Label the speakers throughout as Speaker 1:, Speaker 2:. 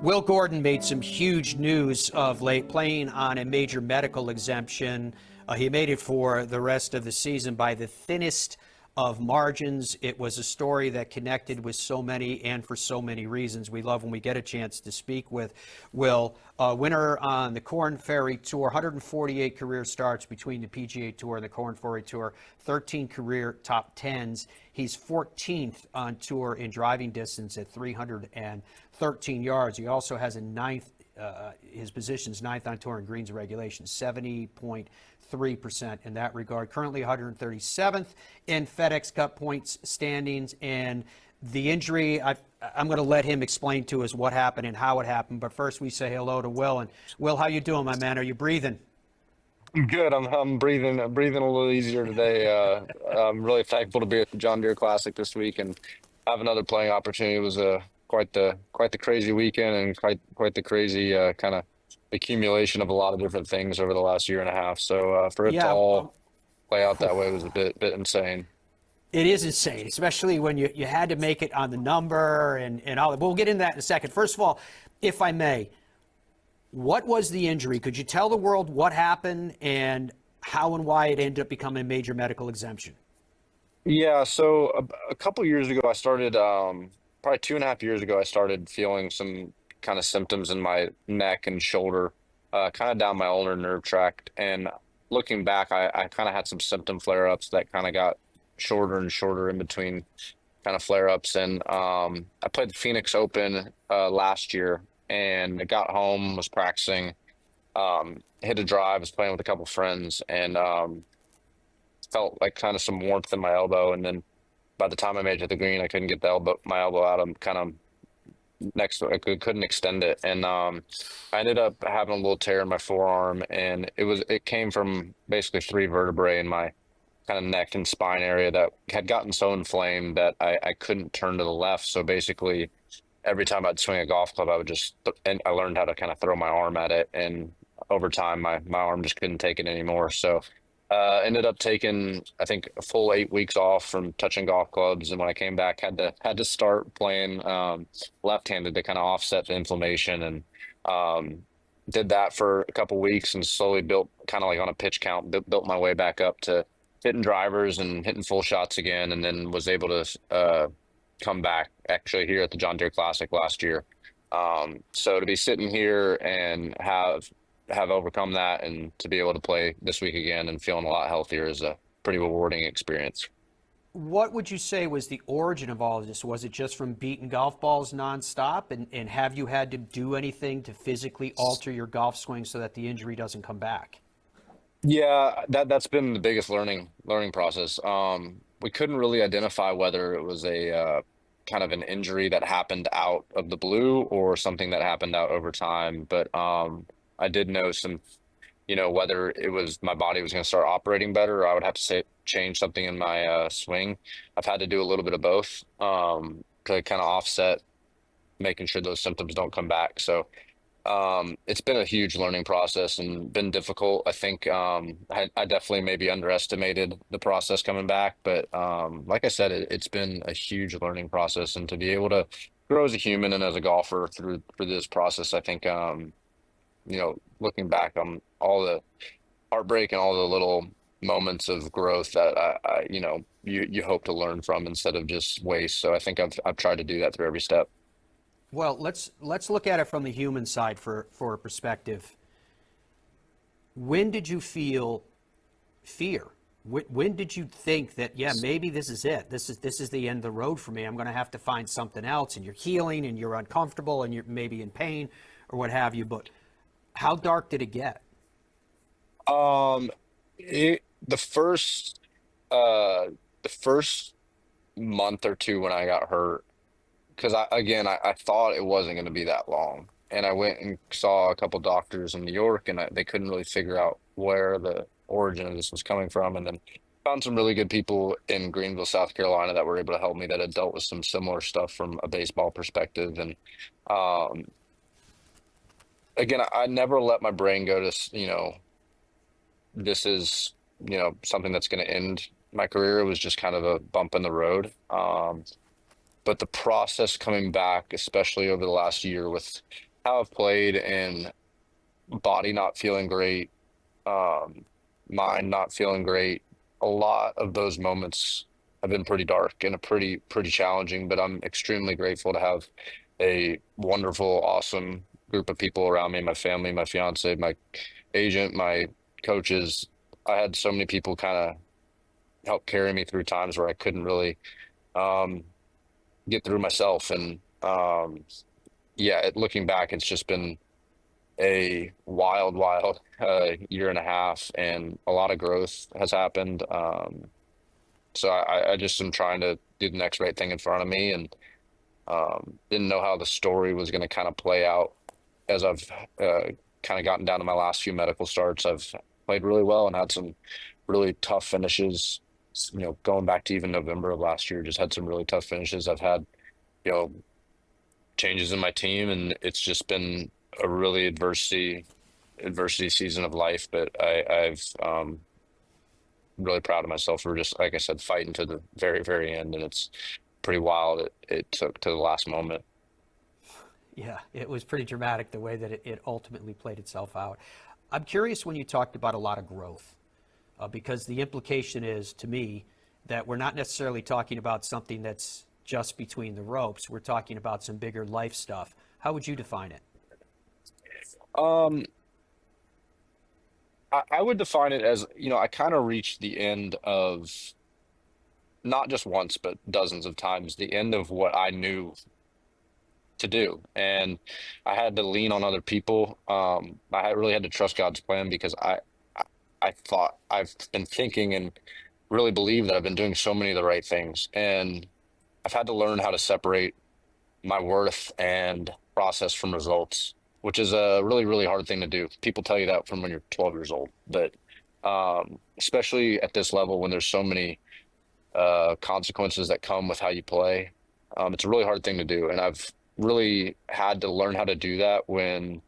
Speaker 1: Will Gordon made some huge news of late, playing on a major medical exemption. He made it for the rest of the season by the thinnest of margins. It was a story that connected with so many and for so many reasons. We love when we get a chance to speak with Will. Winner on the Korn Ferry Tour, 148 career starts between the PGA Tour and the Korn Ferry Tour, 13 career top tens. He's 14th on tour in driving distance at 313 yards. He also has a ninth, his position's ninth on tour in greens and regulations, 70.3% in that regard. Currently 137th in FedEx Cup points standings. And the injury, I'm going to let him explain to us what happened and how it happened. But first we say hello to Will. And Will, how you doing, my man? Are you breathing?
Speaker 2: I'm good. I'm breathing a little easier today. I'm really thankful to be at the John Deere Classic this week and have another playing opportunity. It was quite the crazy weekend and quite the crazy kind of accumulation of a lot of different things over the last year and a half. So for it to
Speaker 1: Yeah,
Speaker 2: all play out that way was a bit insane.
Speaker 1: it is insane, especially when you had to make it on the number and all that. But we'll get into that in a second. First of all, if I may, what was the injury? Could you tell the world what happened and how and why it ended up becoming a major medical exemption?
Speaker 2: Yeah, so a couple years ago, I started, probably 2.5 years ago, I started feeling some kind of symptoms in my neck and shoulder, kind of down my ulnar nerve tract. And looking back, I kind of had some symptom flare-ups that kind of got shorter and shorter in between kind of flare-ups. And I played the Phoenix Open last year, and I got home, was practicing, hit a drive, was playing with a couple friends, and felt like kind of some warmth in my elbow, and then by the time I made it to the green, I couldn't get my elbow out. I'm kind of next to it, couldn't extend it, and I ended up having a little tear in my forearm, and it came from basically three vertebrae in my kind of neck and spine area that had gotten so inflamed that I couldn't turn to the left. So basically, every time I'd swing a golf club, and I learned how to kind of throw my arm at it, and over time, my arm just couldn't take it anymore. So ended up taking, I think, a full 8 weeks off from touching golf clubs, and when I came back, had to start playing left-handed to kind of offset the inflammation, and did that for a couple weeks, and slowly built kind of like on a pitch count, built my way back up to hitting drivers and hitting full shots again, and then was able to come back actually here at the John Deere Classic last year. So to be sitting here and have overcome that and to be able to play this week again and feeling a lot healthier is a pretty rewarding experience.
Speaker 1: What would you say was the origin of all of this? Was it just from beating golf balls nonstop? And have you had to do anything to physically alter your golf swing so that the injury doesn't come back?
Speaker 2: Yeah, that's been the biggest learning process. We couldn't really identify whether it was a kind of an injury that happened out of the blue or something that happened out over time. But I did know whether it was my body was going to start operating better, or I would have to say change something in my swing. I've had to do a little bit of both to kind of offset, making sure those symptoms don't come back. So it's been a huge learning process and been difficult. I think I definitely maybe underestimated the process coming back, but like I said, it's been a huge learning process, and to be able to grow as a human and as a golfer through this process, I think looking back on all the heartbreak and all the little moments of growth that you hope to learn from instead of just waste. So I think I've tried to do that through every step.
Speaker 1: Well, let's look at it from the human side for a perspective. When did you feel fear? When did you think that, yeah, maybe this is it? This is the end of the road for me. I'm going to have to find something else, and you're healing and you're uncomfortable and you're maybe in pain or what have you. But how dark did it get?
Speaker 2: Um, the first month or two when I got hurt, because I thought it wasn't going to be that long, and I went and saw a couple doctors in New York, and they couldn't really figure out where the origin of this was coming from, and then found some really good people in Greenville, South Carolina, that were able to help me, that had dealt with some similar stuff from a baseball perspective. And um, again, I never let my brain go to this is something that's going to end my career. It was just kind of a bump in the road. But the process coming back, especially over the last year with how I've played and body not feeling great, um, mind not feeling great. A lot of those moments have been pretty dark and a pretty challenging, but I'm extremely grateful to have a wonderful, awesome group of people around me, my family, my fiance, my agent, my coaches. I had so many people kind of help carry me through times where I couldn't really um, get through myself. And yeah, looking back, it's just been a wild year and a half, and a lot of growth has happened. So I just am trying to do the next right thing in front of me, and didn't know how the story was going to kind of play out as I've kind of gotten down to my last few medical starts. I've played really well and had some really tough finishes. Going back to even November of last year, just had some really tough finishes. I've had, you know, changes in my team, and it's just been a really adversity season of life. But I've really proud of myself for just, like I said, fighting to the very end, and it's pretty wild. It took to the last moment.
Speaker 1: Yeah, it was pretty dramatic the way that it ultimately played itself out. I'm curious when you talked about a lot of growth, because the implication is to me that we're not necessarily talking about something that's just between the ropes. We're talking about some bigger life stuff. How would you define it?
Speaker 2: Um, I would define it as, I kind of reached the end of, not just once, but dozens of times, the end of what I knew to do. And I had to lean on other people. Really had to trust God's plan because I I thought I've been thinking and really believe that I've been doing so many of the right things. And I've had to learn how to separate my worth and process from results, which is a really hard thing to do. People tell you that from when you're 12 years old, but especially at this level when there's so many consequences that come with how you play, it's a really hard thing to do. And I've really had to learn how to do that when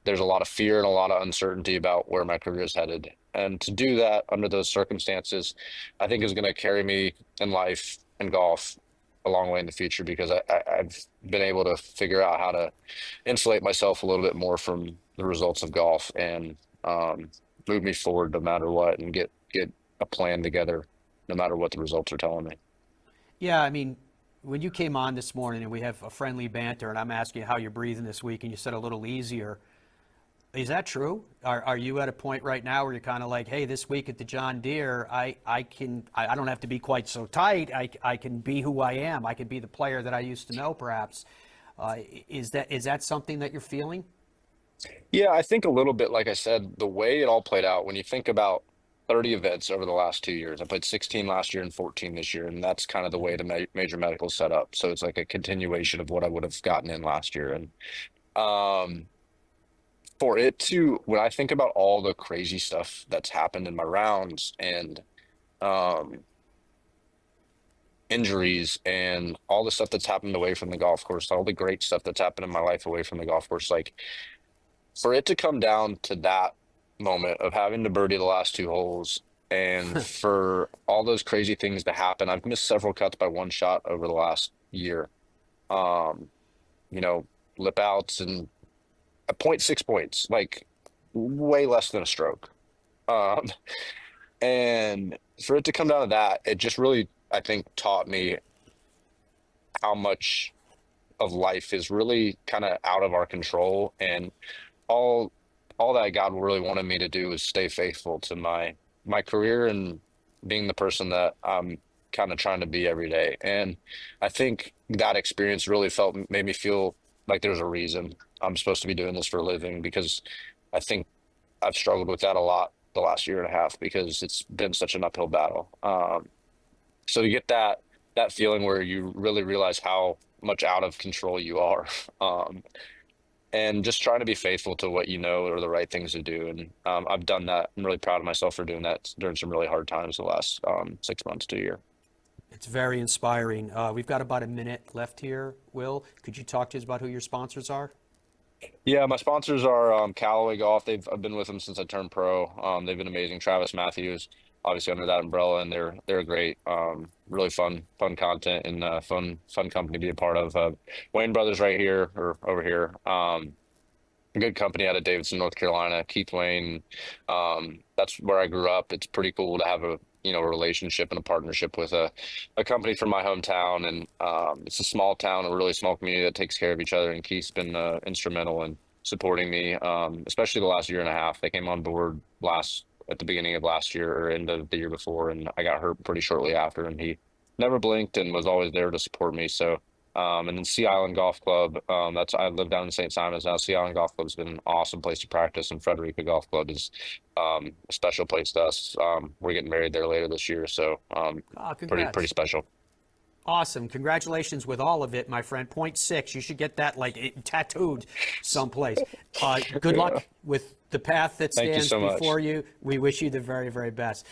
Speaker 2: there's a lot of fear and a lot of uncertainty about where my career is headed. And to do that under those circumstances, I think is going to carry me in life and golf a long way in the future because I've been able to figure out how to insulate myself a little bit more from the results of golf and move me forward no matter what and get a plan together no matter what the results are telling me.
Speaker 1: Yeah, I mean, when you came on this morning and we have a friendly banter and I'm asking you how you're breathing this week and you said a little easier, is that true? Are you at a point right now where you're kind of like, hey, this week at the John Deere, I don't have to be quite so tight. I can be who I am. I can be the player that I used to know, perhaps. Is that something that you're feeling?
Speaker 2: Yeah, I think a little bit, like I said, the way it all played out, when you think about 30 events over the last 2 years, I played 16 last year and 14 this year, and that's kind of the way the major medical set up. So it's like a continuation of what I would have gotten in last year. And um, for it to, when I think about all the crazy stuff that's happened in my rounds and um, injuries and all the stuff that's happened away from the golf course, all the great stuff that's happened in my life away from the golf course, like for it to come down to that moment of having to birdie the last two holes and for all those crazy things to happen, I've missed several cuts by one shot over the last year. Um, you know, lip outs and a point 6 points, like way less than a stroke. Um, and for it to come down to that, it just really, I think, taught me how much of life is really kind of out of our control and all all that God really wanted me to do is stay faithful to my career and being the person that I'm kind of trying to be every day. And I think that experience really felt made me feel like there's a reason I'm supposed to be doing this for a living because I think I've struggled with that a lot the last year and a half because it's been such an uphill battle. So to get that feeling where you really realize how much out of control you are, um, and just trying to be faithful to what you know are the right things to do. And I've done that. I'm really proud of myself for doing that during some really hard times the last 6 months to a year.
Speaker 1: It's very inspiring. We've got about a minute left here. Will, could you talk to us about who your sponsors are?
Speaker 2: Yeah, my sponsors are Callaway Golf. I've been with them since I turned pro. They've been amazing. Travis Matthews, obviously under that umbrella, and they're great. Really fun content and fun company to be a part of. Wayne Brothers right here or over here. Good company out of Davidson, North Carolina. Keith Wayne. That's where I grew up. It's pretty cool to have a a relationship and a partnership with a company from my hometown, and it's a small town, a really small community that takes care of each other. And Keith's been instrumental in supporting me, especially the last year and a half. They came on board last at the beginning of last year or end of the year before, and I got hurt pretty shortly after, and he never blinked and was always there to support me. So. And then Sea Island Golf Club. I live down in St. Simons now. Sea Island Golf Club has been an awesome place to practice, and Frederica Golf Club is a special place to us. We're getting married there later this year, so pretty
Speaker 1: Congrats.
Speaker 2: special.
Speaker 1: Awesome. Congratulations with all of it, my friend. Point six. You should get that like tattooed someplace. Good
Speaker 2: Yeah.
Speaker 1: luck with the path that
Speaker 2: Thank you
Speaker 1: stands
Speaker 2: so much.
Speaker 1: before you. We wish you the very, very best.